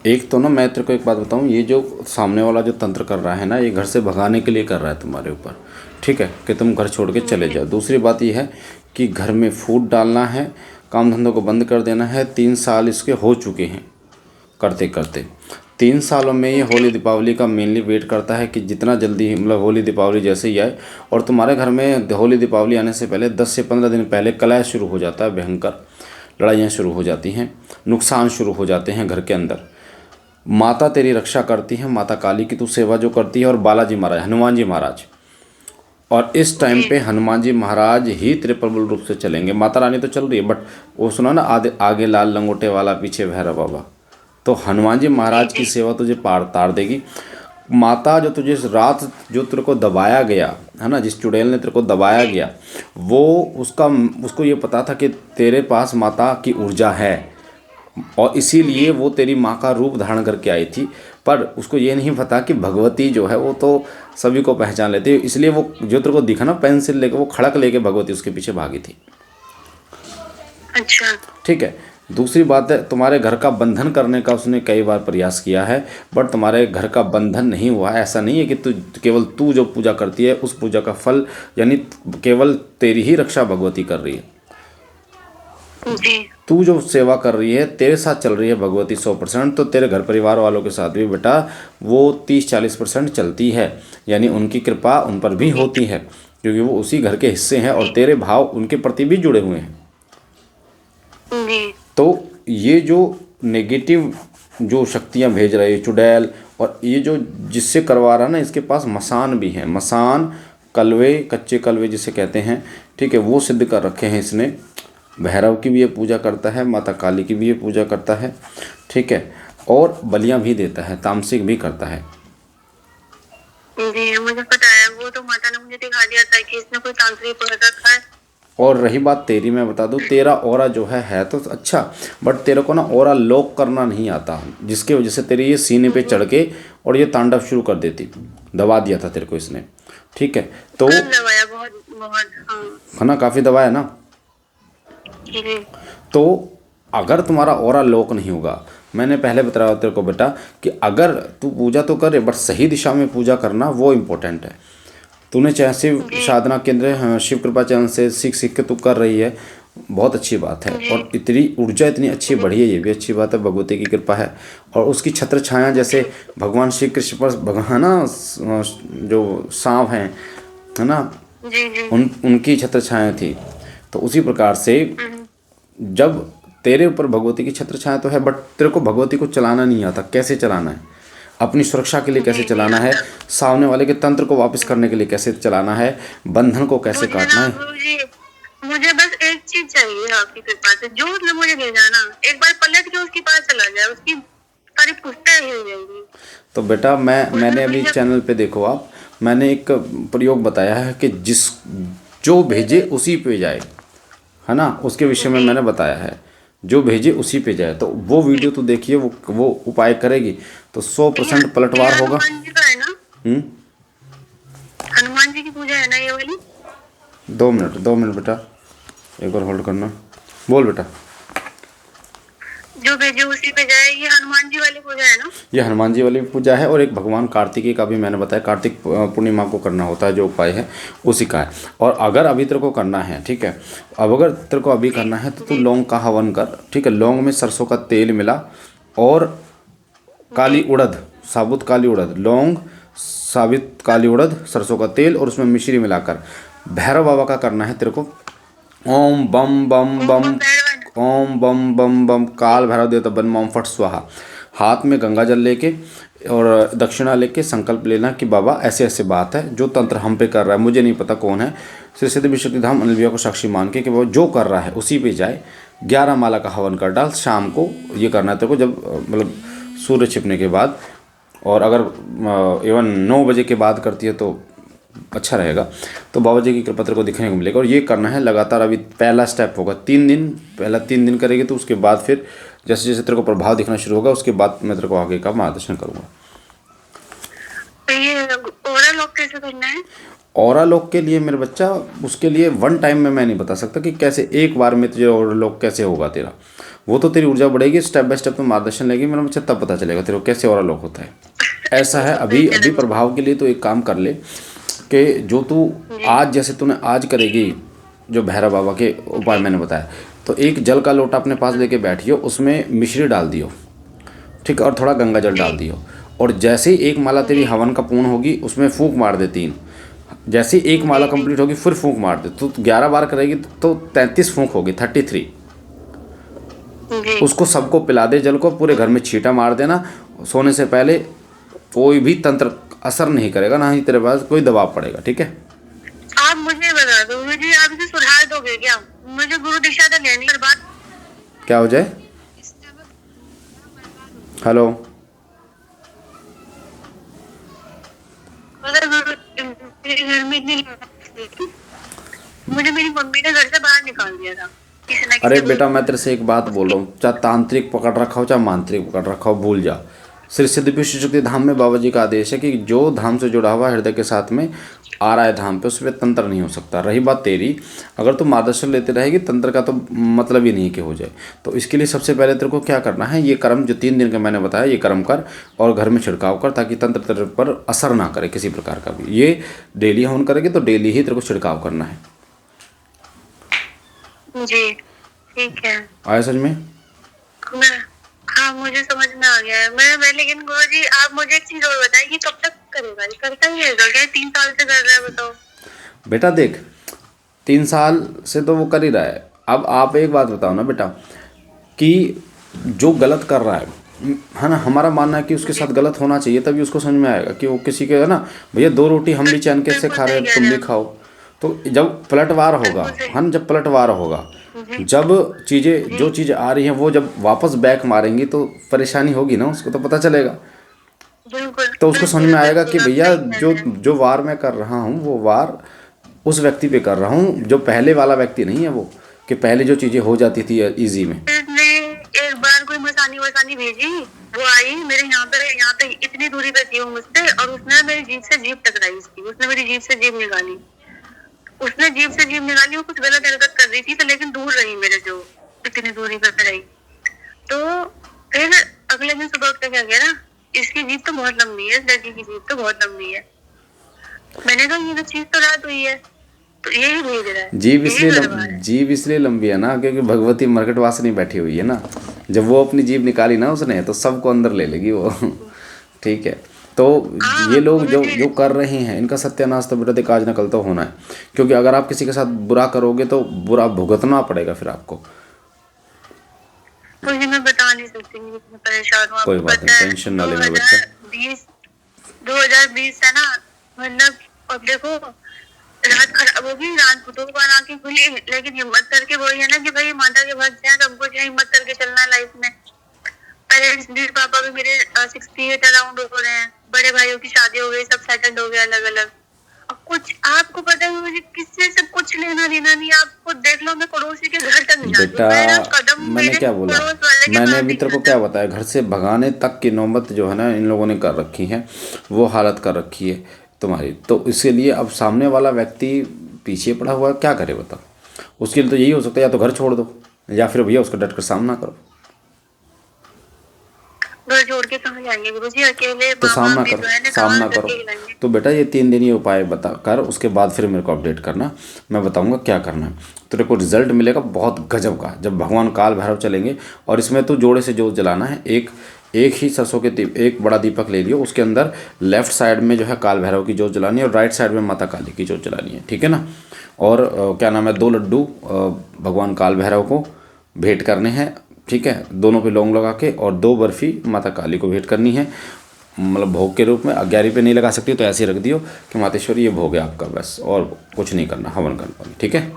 एक तो ना मैं तेरे को एक बात बताऊं, ये जो सामने वाला जो तंत्र कर रहा है ना, ये घर से भगाने के लिए कर रहा है तुम्हारे ऊपर, ठीक है, कि तुम घर छोड़ के चले जाओ। दूसरी बात ये है कि घर में फूट डालना है, काम धंधों को बंद कर देना है। 3 साल इसके हो चुके हैं करते करते। 3 सालों में ये होली जी। दीपावली का मेनली वेट करता है कि जितना जल्दी मतलब होली दीपावली जैसे ही आए। और तुम्हारे घर में होली दीपावली आने से पहले 10 से 15 दिन पहले कलह शुरू हो जाता है, भयंकर लड़ाइयाँ शुरू हो जाती हैं, नुकसान शुरू हो जाते हैं घर के अंदर। माता तेरी रक्षा करती है, माता काली की तू सेवा जो करती है, और बालाजी महाराज, हनुमान जी महाराज। और इस टाइम जी। पे हनुमान जी महाराज ही तेरे प्रबल रूप से चलेंगे। माता रानी तो चल रही है, बट वो सुना ना, आगे आगे लाल लंगोटे वाला पीछे भैरव बाबा। तो हनुमान जी जी। महाराज की जी। सेवा तुझे पार तार देगी। माता जो तुझे इस रात जो तेरे को दबाया गया है ना, जिस चुड़ैल ने तेरे को दबाया जी। गया, वो उसका उसको ये पता था कि तेरे पास माता की ऊर्जा है, और इसीलिए जी। वो तेरी माँ का रूप धारण करके आई थी। पर उसको ये नहीं पता कि भगवती जो है वो तो सभी को पहचान लेती है, इसलिए वो जो तेरे को दिखा ना पेंसिल लेके, वो खड़क लेके भगवती उसके पीछे भागी थी। अच्छा। ठीक है। दूसरी बात है, तुम्हारे घर का बंधन करने का उसने कई बार प्रयास किया है, बट तुम्हारे घर का बंधन नहीं हुआ है। ऐसा नहीं है कि तू केवल तू जो पूजा करती है उस पूजा का फल, यानी केवल तेरी ही रक्षा भगवती कर रही है। जी। तू जो सेवा कर रही है, तेरे साथ चल रही है भगवती 100%, तो तेरे घर परिवार वालों के साथ भी बेटा वो 30-40% चलती है। यानी उनकी कृपा उन पर भी जी। होती है, क्योंकि वो उसी घर के हिस्से हैं और जी। तेरे भाव उनके प्रति भी जुड़े हुए हैं। जी। तो ये जो नेगेटिव जो शक्तियाँ भेज रहे हैं चुड़ैल, और ये जो जिससे करवा रहा ना, इसके पास मसान भी हैं, मसान, कलवे, कच्चे कलवे जिसे कहते हैं, ठीक है, वो सिद्ध कर रखे हैं इसने। भैरव की भी ये पूजा करता है, माता काली की भी ये पूजा करता है, ठीक है, और बलियाँ भी देता है, तामसिक भी करता है। जी, मुझे पता है, वो तो माता ने मुझे दिखा दिया था कि इसने कोई तांत्रिक पकड़ रखा है। और रही बात तेरी, मैं बता दूं, तेरा ऑरा जो है तो अच्छा, बट तेरे को ना ऑरा लॉक करना नहीं आता, जिसकी वजह से तेरे ये सीने पे चढ़ के और ये तांडव शुरू कर देती। दबा दिया था तेरे को इसने, ठीक है। तो कब लगाया? बहुत बहुत, हाँ। है ना, काफ़ी दबाया ना। जी। तो अगर तुम्हारा ऑरा लॉक नहीं होगा, मैंने पहले बताया तेरे को बेटा कि अगर तू पूजा तो करे, बट सही दिशा में पूजा करना वो इम्पोर्टेंट है। तूने चाहे शिव जी। साधना केंद्र, हाँ, शिव कृपा चैनल से सीख सीख के तू कर रही है, बहुत अच्छी बात है। जी। और इतनी ऊर्जा इतनी अच्छी बढ़ी है, ये भी अच्छी बात है, भगवती की कृपा है। और उसकी छत्र छाया जैसे भगवान श्री कृष्ण पर भगवान ना, जो सांप हैं, है ना, जी। जी। उनकी छत्र छाया थी। तो उसी प्रकार से जब तेरे ऊपर भगवती की छत्र छाया तो है, बट तेरे को भगवती को चलाना नहीं आता, कैसे चलाना है, अपनी सुरक्षा के लिए कैसे जी। जी चलाना है, आता। सामने वाले के तंत्र को वापस करने के लिए कैसे चलाना है, बंधन को कैसे मुझे ना काटना है। गुरुजी, मुझे बस एक चीज चाहिए आपकी कृपा से, जो उसने मुझे भेजा ना, एक बार पलट के उसके पास चला जाए, उसकी सारी पुस्तकें हिल जाएंगी। तो बेटा मैंने उसने अभी मुझे। चैनल पे देखो आप, मैंने एक प्रयोग बताया है कि जिस जो भेजे उसी पे जाए, है ना, उसके विषय में जी। मैंने बताया है, जो भेजे उसी पे जाए। तो वो वीडियो तो देखिए, वो उपाय करेगी तो ये 100% ये पलटवार होगा। हनुमान जी का है ना? हम्म। हनुमान जी की पूजा है ना ये वाली? 2 मिनट 2 मिनट बेटा, एक बार होल्ड करना। बोल बेटा। जो भेजे उसी पे जाए, ये हनुमान जी वाली पूजा है ना? ये हनुमान जी वाली पूजा है, और एक भगवान कार्तिकेय का भी मैंने बताया, कार्तिक पूर्णिमा को करना होता है जो उपाय है, उसी का है। और अगर अभी तेरे को करना है, ठीक है, अब अगर तेरे को अभी जी। करना है तो तू जी। लौंग का हवन कर, ठीक है। लौंग में सरसों का तेल मिला, और जी। काली उड़द, साबुत काली उड़द, लौंग, साबित काली उड़द, सरसों का तेल, और उसमें मिश्री मिलाकर भैरव बाबा का करना है तेरे को। ओम बम बम ओम बम, बम भैरवन। ओम बम बम बम, काल भैरव देवता बन मम फट स्वाहा। हाथ में गंगा जल लेके और दक्षिणा लेके संकल्प लेना कि बाबा ऐसे ऐसे बात है, जो तंत्र हम पे कर रहा है, मुझे नहीं पता कौन है, श्री सिद्धि विशुद्धि धाम अनिल भैया को साक्षी मान के कि वो जो कर रहा है उसी पे जाए। 11 माला का हवन कर डाल, शाम को ये करना है तेरे को, जब मतलब सूर्य छिपने के बाद। और अगर इवन 9 बजे के बाद करती है तो अच्छा रहेगा। तो बाबा जी की कृपा तेरे को दिखने को मिलेगा, और ये करना है लगातार। अभी पहला स्टेप होगा 3 दिन, पहला 3 दिन करेगी तो उसके बाद फिर जैसे जैसे तेरे को प्रभाव दिखना शुरू होगा, उसके बाद मैं तेरे को आगे का मार्गदर्शन करूँगा। तो ये ओरा लॉक कैसे करना है? ऑरा लॉक के लिए मेरे बच्चा, उसके लिए वन टाइम में मैं नहीं बता सकता कि कैसे एक बार में तुझे ऑरा लॉक कैसे होगा तेरा। वो तो तेरी ऊर्जा बढ़ेगी, स्टेप बाय स्टेप तो मार्गदर्शन लेगी मेरा बच्चा, तब पता चलेगा तेरे को कैसे और लोग होता है। ऐसा है, अभी अभी प्रभाव के लिए तो एक काम कर ले कि जो तू आज, जैसे तूने आज करेगी जो भैरव बाबा के उपाय मैंने बताया, तो एक जल का लोटा अपने पास लेके बैठियो, उसमें मिश्री डाल दियो, ठीक है, और थोड़ा गंगा जल डाल दियो, और जैसे ही एक माला तेरी हवन का पूर्ण होगी उसमें फूंक मार दे 3। जैसे ही एक माला कंप्लीट होगी फिर फूंक मार दे, तो 11 बार करेगी तो 33 फूंक होगी, 33। उसको सबको पिला दे जल को, पूरे घर में छींटा मार देना। सोने से पहले कोई भी तंत्र असर नहीं करेगा, ना ही तेरे पास कोई दबाव पड़ेगा, ठीक है। आप मुझे बता दो, मुझे आप इसे सुधार दोगे क्या? मुझे गुरु दीक्षा तो लेनी है, बात क्या हो जाए? हेलो, मेरे घर में इतनी मुझे मेरी मम्मी ने घर से बाहर निकाल दिया था किसी ना अरे किसी बेटा मैं तेरे से एक बात बोल रहा हूँ, चाहे तांत्रिक पकड़ रखा हो चाहे मांत्रिक पकड़ रखा हो, भूल जा। श्री सिद्धपीठ शक्ति धाम में बाबा जी का आदेश है कि जो धाम से जुड़ा हुआ हृदय के साथ में आ रहा है धाम पे, उस पर तंत्र नहीं हो सकता। रही बात तेरी, अगर तू मार्गदर्शन लेते रहेगी तंत्र का तो मतलब ही नहीं कि हो जाए। तो इसके लिए सबसे पहले तेरे को क्या करना है, ये कर्म जो 3 दिन का मैंने बताया ये कर्म कर, और घर में छिड़काव कर, ताकि तंत्र तेरे पर असर ना करे किसी प्रकार का भी। ये डेली हवन करेगी तो डेली ही तेरे को छिड़काव करना है। जी ठीक है। आया समझ में? हाँ मुझे समझ में आ गया है। मैं लेकिन गुरुजी आप मुझे एक चीज और बताइए कि कब तक करेगा? ये करता ही रहेगा क्या? 3 साल से कर रहा है, बताओ। बेटा देख, 3 साल से तो वो कर ही रहा है। अब आप एक बात बताओ ना बेटा, कि जो गलत कर रहा है ना, हमारा मानना है कि उसके साथ गलत होना चाहिए, तभी उसको समझ में आएगा कि वो किसी के, है ना भैया, 2 रोटी हम भी चैन कैसे खा रहे हैं, तुम भी खाओ। तो जब पलटवार होगा, हम जब पलटवार होगा, जब चीज़ें जो चीज़ें आ रही हैं वो जब वापस बैक मारेंगी तो परेशानी होगी ना, उसको तो पता चलेगा। तो उसको समझ में आएगा कि भैया जो वार मैं कर रहा हूँ वो वार उस व्यक्ति पे कर रहा हूँ जो पहले वाला व्यक्ति नहीं है, वो कि पहले जो चीज़ें हो जाती थी इजी में। एक बार कोई मसानी भेजी, वो आई मेरे यहाँ पे इतनी दूरी पे थी वो मुझसे, और उसने मेरी जीभ से जीभ टकराई उसकी, उसने मेरी जीभ से जीभ निकाली, वो कुछ गलत हरकत कर रही थी तो, लेकिन दूर रही मेरे, जो इतनी दूरी पर रही। तो फिर अगले दिन सुबह उठ के क्या कह रहा, इसकी जीभ तो बहुत लंबी है, इस लड़की की जीभ तो बहुत लंबी है। मैंने कहा ये तो चीज तो रात हुई है, तो यही भेज रहा है। जीभ इसलिए लंबी है ना क्योंकि भगवती मरकट वासिनी बैठी हुई है ना। जब वो अपनी जीभ निकाली ना उसने, तो सबको अंदर ले लेगी वो। ठीक है, तो ये लोग जो कर रहे हैं इनका सत्यानाश तो बेटा देख आज न कल तो होना है, क्योंकि अगर आप किसी के साथ बुरा करोगे तो बुरा भुगतना पड़ेगा फिर आपको। तो मैं बता नहीं सकती, मैं कितनी परेशान हूँ। कोई बात नहीं, टेंशन ना लेना बच्चा। 2020 है ना, मतलब अब देखो रात खराब होगी, रात को 2 बार आंखें खुली, लेकिन हिम्मत करके वही है ना कि भाई माता के भक्त हैं, सब कुछ हिम्मत करके चलना है लाइफ में। पेरेंट्स भी, पापा भी मेरे 68 अराउंड हो रहे हैं, बड़े भाइयों की शादी हो गई, सब सेटल्ड हो गए अलग अलग। अब कुछ आपको पता है मुझे किसी से कुछ लेना देना नहीं। आपको देख लो, मैं पड़ोसी के घर तक नहीं जाती। बेटा मैंने क्या बोला, मैंने अभी तेरे को क्या बताया, घर से भगाने तक की नौबत जो है ना इन लोगों ने कर रखी है, वो हालत कर रखी है तुम्हारी। तो इसके लिए अब सामने वाला व्यक्ति पीछे पड़ा हुआ है, क्या करे बताओ। उसके लिए तो यही हो सकता है, या तो घर छोड़ दो या फिर भैया उसका डट कर सामना करो। घर छोड़ के कहाँ जाएंगे गुरुजी, अकेले तो सामना करो। तो बेटा ये 3 दिन ये उपाय बता कर, उसके बाद फिर मेरे को अपडेट करना, मैं बताऊंगा क्या करना है। तेरे को रिजल्ट मिलेगा बहुत गजब का, जब भगवान काल भैरव चलेंगे। और इसमें तो जोड़े से जोत जलाना है, एक ही सरसों के एक बड़ा दीपक ले लियो, उसके अंदर लेफ्ट साइड में जो है काल भैरव की जोत जलानी है और राइट साइड में माता काली की जोत जलानी है, ठीक है ना। और क्या नाम है, 2 लड्डू भगवान काल भैरव को भेंट करने हैं, ठीक है, दोनों पे लौंग लगा के, और 2 बर्फ़ी माता काली को भेंट करनी है, मतलब भोग के रूप में। अग्यारी पे नहीं लगा सकती तो ऐसे ही रख दियो कि मातेश्वरी ये भोग है आपका, बस और कुछ नहीं करना, हवन करना, ठीक है।